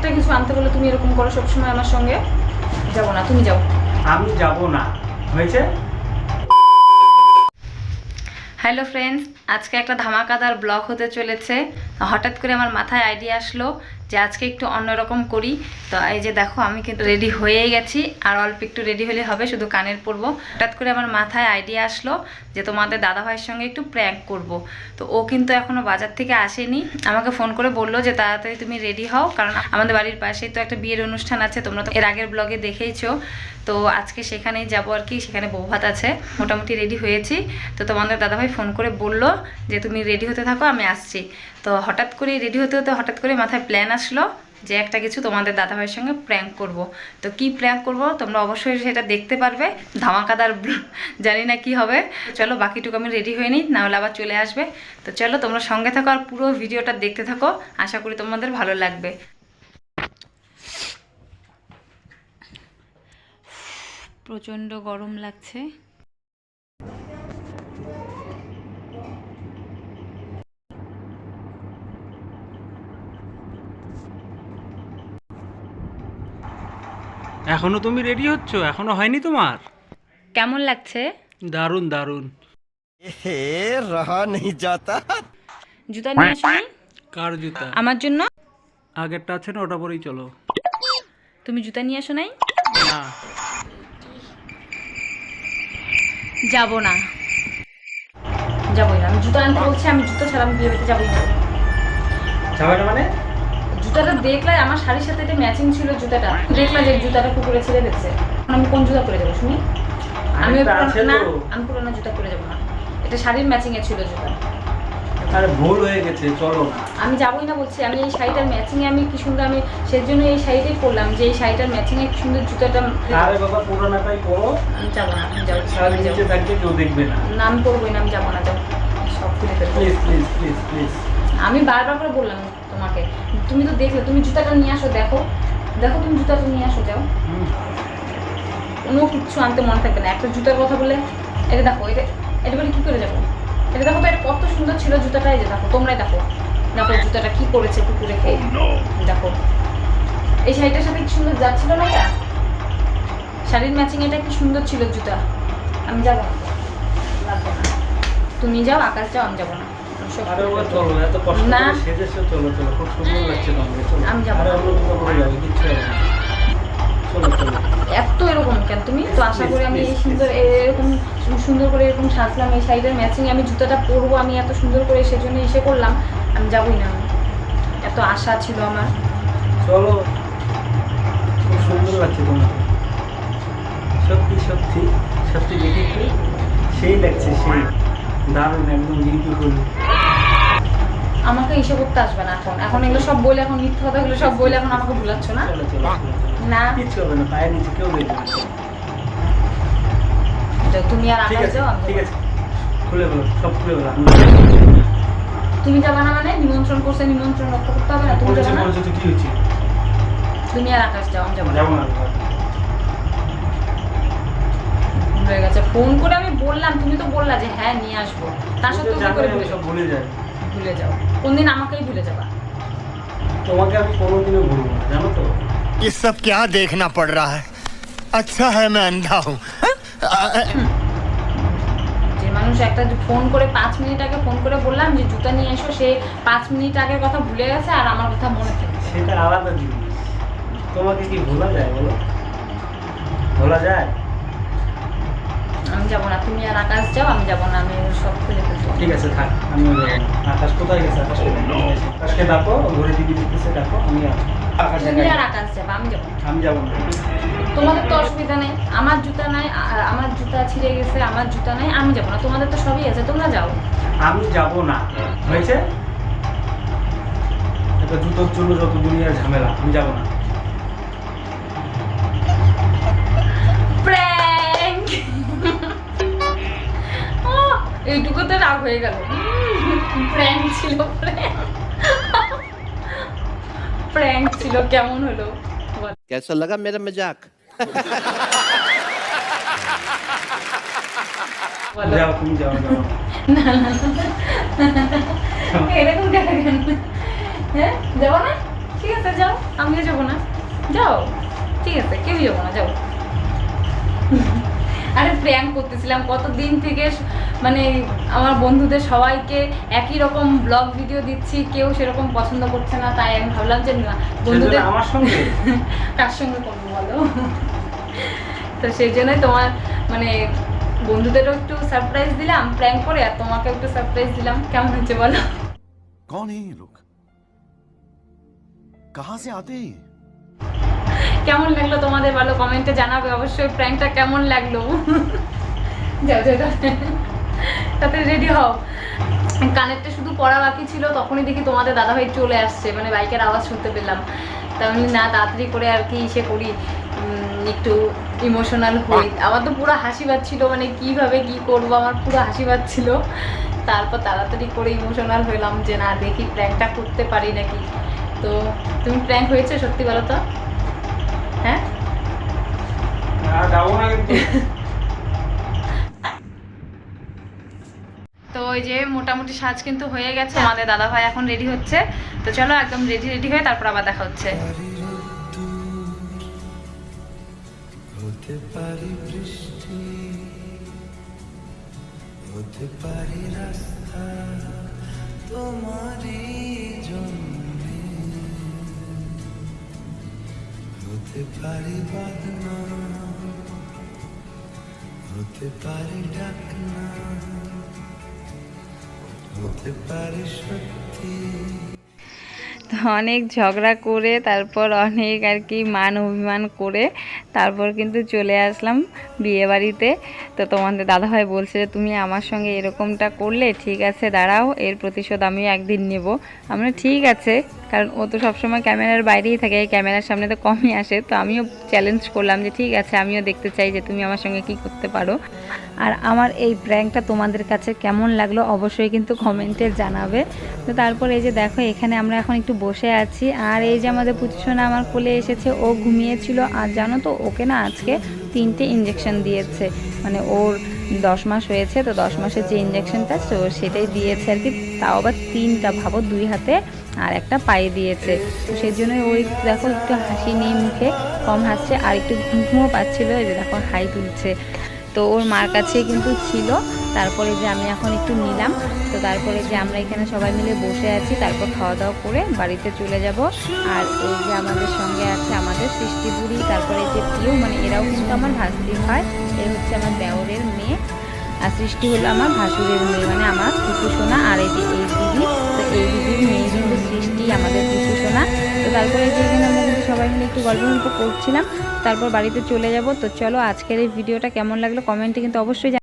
একটা কিছু আনতে বলে তুমি এরকম করো সবসময় আমার সঙ্গে। যাবো না, তুমি যাও। আমি যাব না, হয়েছে? হ্যালো ফ্রেন্ডস, আজকে একটা ধামাকাদার ব্লগ হতে চলেছে। হঠাৎ করে আমার মাথায় আইডিয়া আসলো যে আজকে একটু অন্যরকম করি। তো এই যে দেখো, আমি কিন্তু রেডি হয়েই গেছি, আর অল্প একটু রেডি হলে হবে, শুধু কানের পরবো। হঠাৎ করে আমার মাথায় আইডিয়া আসলো যে তোমাদের দাদাভাইয়ের সঙ্গে একটু প্র্যাঙ্ক করব। তো ও কিন্তু এখনও বাজার থেকে আসেনি, আমাকে ফোন করে বললো যে তাড়াতাড়ি তুমি রেডি হও, কারণ আমাদের বাড়ির পাশেই তো একটা বিয়ের অনুষ্ঠান আছে, তোমরা তো এর আগের ব্লগে দেখেইছো। তো আজকে সেখানেই যাবো আর কি, সেখানে বৌভাত আছে। মোটামুটি রেডি হয়েছি। তো তোমাদের দাদাভাই ফোন করে বললো যে তুমি রেডি হতে থাকো, আমি আসছি। তো হঠাৎ করে রেডি হতে হতে হঠাৎ করে মাথায় প্ল্যান আসলো যে একটা কিছু তোমাদের দাদাভাইয়ের সঙ্গে প্র্যাঙ্ক করব। তো কি প্র্যাঙ্ক করব তোমরা অবশ্যই সেটা দেখতে পারবে, ধামাকাদার। জানি না কি হবে, চলো বাকিটুকু আমি রেডি হয়ে নিই, নাহলে আবার চলে আসবে। তো চলো তোমরা সঙ্গে থাকো আর পুরো ভিডিওটা দেখতে থাকো, আশা করি তোমাদের ভালো লাগবে। প্রচণ্ড গরম লাগছে। এখনো তুমি রেডি হচ্ছ? এখনো হয়নি তোমার? কেমন লাগছে? দারুণ দারুণ। रहा नहीं जाता। জুতা নিয়ে আসনি? কার জুতা? আমার জন্য। আগেরটা আছে না, ওটা পরেই চলো। তুমি জুতা নিয়ে আসো নাই? না, যাবো না, যাবোই না। আমি জুতা আনতে বলছি, আমি জুতো ছাড়া আমি বিয়ে বাড়িতে যাবোই না। যাবে না মানে? জুতাটা দেখলে আমার শাড়ির সাথে এটা ম্যাচিং ছিল, জুতাটা দেখলা যে জুতাটা কুকুরে ছেড়ে দিচ্ছে। এখন আমি কোন জুতা পরে যাবো শুনি? আমি পুরোনো জুতা পরে যাবো না, এটা শাড়ির ম্যাচিং এ ছিল জুতা। আরে ভুল হয়ে গেছে, চলো। আমি যাবোই না বলছি। আমি এই শাড়িটার ম্যাচিং এ আমি কি সুন্দর, আমি সেজন্য এই শাড়িটাই পরলাম, যে এই শাড়িটার ম্যাচিং এ কি সুন্দর জুতাটা। আরে বাবা, পুরোনাটাই পরো। আমি যাবো না, আমি যাবো সারা নিচে থাকবে, কেউ দেখবে না। না, আমি পরবোই না, আমি যাবো না, যাও সব খুলে ফেলবো। Please please please please. আমি বারবার করে বললাম তোমাকে, তুমি তো দেখলে, তুমি জুতাটা নিয়ে আসো, দেখো দেখো, তুমি জুতাটা নিয়ে আসো, যাও। কোনো কিচ্ছু আনতে মনে থাকবে না, একটা জুতার কথা বলে। এটা দেখো, এটা এটা বলে কী করে যাবো? এটা দেখো তো, এটা কত সুন্দর ছিল জুতাটা। এই যে দেখো, তোমরাই দেখো, দেখো জুতাটা কি করেছে কুকুরে খেয়ে। দেখো এই শাড়িটার সাথে কি সুন্দর যাচ্ছিল না এটা, শাড়ির ম্যাচিং এটা কি সুন্দর ছিল জুতা। আমি যাবো না, লাগবে না। তুমি যাও, আকাশ যাও, আমি যাবো না। আরে বাবা চলো, এত কষ্ট না। করে সেজেছো, চলো চলো, খুব সুন্দর লাগছে তোমাকে, চলো। আমি যাবো আরে না। অন্য কোথাও পরে যাবে, কিচ্ছু হবে না। চলো চলো। এত এরকম কেন তুমি? তো আশা করি আমি এই সুন্দর এরকম সুন্দর করে এরকম সাজলাম, এই শাড়িটার ম্যাচিং আমি জুতাটা পরবো, আমি এত সুন্দর করে সেজন্য এসে করলাম। আমি যাবোই না, এত আশা ছিল আমার। চলো, খুব সুন্দর লাগছে তোমাকে, সত্যি সত্যি সত্যি দেখে একটু সেই লাগছে, সেই দারুণ, একদম বিউটিফুল। আমাকে এসে করতে আসবে না এখন, এখন এগুলো সব বলে, এখন মিথ্যা কথাগুলো সব বলে এখন আমাকে ভুলাচ্ছ না। চলো চলো না, কিচ্ছু হবে না, পায়ের নিচে কেউ দেখবে না। যাও, তুমি আর ঠিক আকাশ আছে যাও, আমি ঠিক যাবো। আছে, খুলে বলো, সব খুলে বলো। তুমি যাবে না মানে? নিমন্ত্রণ করছে, নিমন্ত্রণ রক্ষা করতে হবে না, তুমি যাবে না? বলছো তো কি হয়েছে? তুমি আর আকাশ যাও, আমি যাবো না। যাবো না। হয়ে গেছে, ফোন করে আমি বললাম, তুমি তো বললা যে হ্যাঁ নিয়ে আসবো, তার সত্ত্বেও কি করে ভুলে সব ভুলে যায়। ভুলে যাও? কোনদিন আমাকেই ভুলে যাবা? তোমাকে আমি কোনোদিনও ভুলবো না, জানো তো। ये सब क्या देखना पड़ रहा है? अच्छा है मैं अंधा हूँ। যে মানুষ একটা ফোন করে 5 মিনিট আগে ফোন করে বললাম যে জুতা নিয়ে এসো, সে 5 মিনিট আগের কথা ভুলে গেছে আর আমার কথা মনে থাকে। সেটা আলাদা জিনিস, তোমাকে কি ভোলা যায় বলো? ভোলা যায়? আমি যাবো না, তুমি আর আকাশ যাও, আমি যাবো না, আমি সব খুলে ফেলবো। ঠিক আছে থাক, আমিও যাবো না। আকাশ কোথায় গেছে? আকাশকে ডাকো, ঘরে টিভি দেখতেছে, ডাকো। তুমি আর আকাশ যাবা, আমি যাবো না। আমি যাবো না। তোমাদের তো অসুবিধা নেই, আমার জুতা নাই, আমার জুতা ছিঁড়ে গেছে, আমার জুতা নাই, আমি যাবো না। তোমাদের তো সবই আছে, তোমরা যাও। আমি যাবো না, হয়েছে? এটা জুতোর জন্য যত দুনিয়ার ঝামেলা, আমি যাবো না। প্র্যাঙ্ক! এইটুকুতে রাগ হয়ে গেল। প্র্যাঙ্ক ছিল, প্র্যাঙ্ক ছিল। কেমন হলো? कैसा लगा मेरा मजाक? যাও, তুমি যাও যাও। না না, এরকম কেন? হ্যাঁ, যাবো না? ঠিক আছে যাও, আমিও যাবো না, যাও, ঠিক আছে কেউ যাবো না, যাও। আরে প্র্যাঙ্ক করতেছিলাম কতদিন থেকে, মানে আমার বন্ধুদের সবাইকে একই রকম ব্লগ ভিডিও দিচ্ছি, কেউ সেরকম পছন্দ করছে না, তাই আমি ভাবলাম যে না বন্ধুদের আমার সঙ্গে কার সঙ্গে করবো বলো। তো সেই জন্যই তোমার মানে বন্ধুদেরও একটু সারপ্রাইজ দিলাম প্র্যাঙ্ক করে, আর তোমাকে একটু সারপ্রাইজ দিলাম। কেমন হচ্ছে বলো? कौन है ये लोग? कहां से आते हैं? কেমন লাগলো তোমাদের বলো, কমেন্টে জানাবে অবশ্যই প্র্যাঙ্কটা কেমন লাগলো। যাও যাও যাও, তাতে রেডি হও। কানেরটা শুধু পড়া বাকি ছিল, তখনই দেখি তোমাদের দাদাভাই চলে আসছে, মানে বাইকের আওয়াজ শুনতে পেলাম। তা আমি না তাড়াতাড়ি করে আর কি ইসে করি, একটু ইমোশনাল হই। আমার তো পুরো হাসি পাচ্ছিল, মানে কিভাবে কি করব আমার পুরো হাসি পাচ্ছিল। তারপর তাড়াতাড়ি করে ইমোশনাল হইলাম যে না দেখি প্র্যাঙ্কটা করতে পারি নাকি। তো তুমি প্র্যাঙ্ক হয়েছে সত্যি বলো তো? হ্যাঁ যাবো না কিন্তু। তো ওই যে মোটামুটি সাজ কিন্তু হয়ে গেছে, আমাদের দাদা ভাই এখন রেডি হচ্ছে। তো চলো একদম রেডি হয়ে তারপর আবার দেখা হচ্ছে। হতে পারি বৃষ্টি, হতে পারি রাস্তা তোমারই জন্যে, হতে পারি বাদনা, হতে পারি ডাকনা, হতে পারি সত্যি। তো অনেক ঝগড়া করে তারপর অনেক আর কি মান অভিমান করে তারপর কিন্তু চলে আসলাম বিয়েবাড়িতে। তো তোমাদের দাদাভাই বলছে যে তুমি আমার সঙ্গে এরকমটা করলে, ঠিক আছে দাঁড়াও এর প্রতিশোধ আমিও একদিন নেব। আমরা ঠিক আছে, কারণ ও তো সবসময় ক্যামেরার বাইরেই থাকে, ক্যামেরার সামনে তো কমই আসে। তো আমিও চ্যালেঞ্জ করলাম যে ঠিক আছে আমিও দেখতে চাই যে তুমি আমার সঙ্গে কি করতে পারো। আর আমার এই প্র্যাঙ্কটা তোমাদের কাছে কেমন লাগলো অবশ্যই কিন্তু কমেন্টে জানাবে। তো তারপর এই যে দেখো এখানে আমরা এখন একটু বসে আছি, আর এই যে আমাদের পুচুসোনা আমার কোলে এসেছে, ও ঘুমিয়েছিল। আর জানো তো ওকে না আজকে 3টে ইঞ্জেকশন দিয়েছে, মানে ওর 10 মাস হয়েছে, তো 10 মাসের যে ইঞ্জেকশনটা তো সেটাই দিয়েছে আর কি। তাও আবার 3টা, ভাবো 2 হাতে আর একটা পায়ে দিয়েছে। তো সেই জন্য ওই দেখো একটু হাসি নেই মুখে, কম হাসছে, আর একটু ঘুমও পাচ্ছিল। এই যে দেখো হাই তুলছে। তো ওর মার কাছে কিন্তু ছিল। তারপরে যে আমি এখন একটু নিলাম। তো তারপরে যে আমরা এখানে সবাই মিলে বসে আছি, তারপর খাওয়া দাওয়া করে বাড়িতে চলে যাব। আর এই যে আমাদের সঙ্গে আছে আমাদের সৃষ্টি বুড়ি, তারপরে যে পিউ, মানে এরাও কিন্তু আমার ভাস্তি হয়। এ হচ্ছে আমার দেওরের মেয়ে, আর সৃষ্টি হলো আমার ভাসুরের মেয়ে, মানে আমার পুচুসোনা। আর এই যে এই দিদি, তো এই দিদির মেয়ে কিন্তু সৃষ্টি আমাদের পুচুসোনা। তো তারপরে যে এখানে আমরা কিন্তু সবাই মিলে একটু গল্প করছিলাম, তারপর বাড়িতে চলে যাব। তো চলো আজকের এই ভিডিওটা কেমন লাগলো কমেন্টে কিন্তু অবশ্যই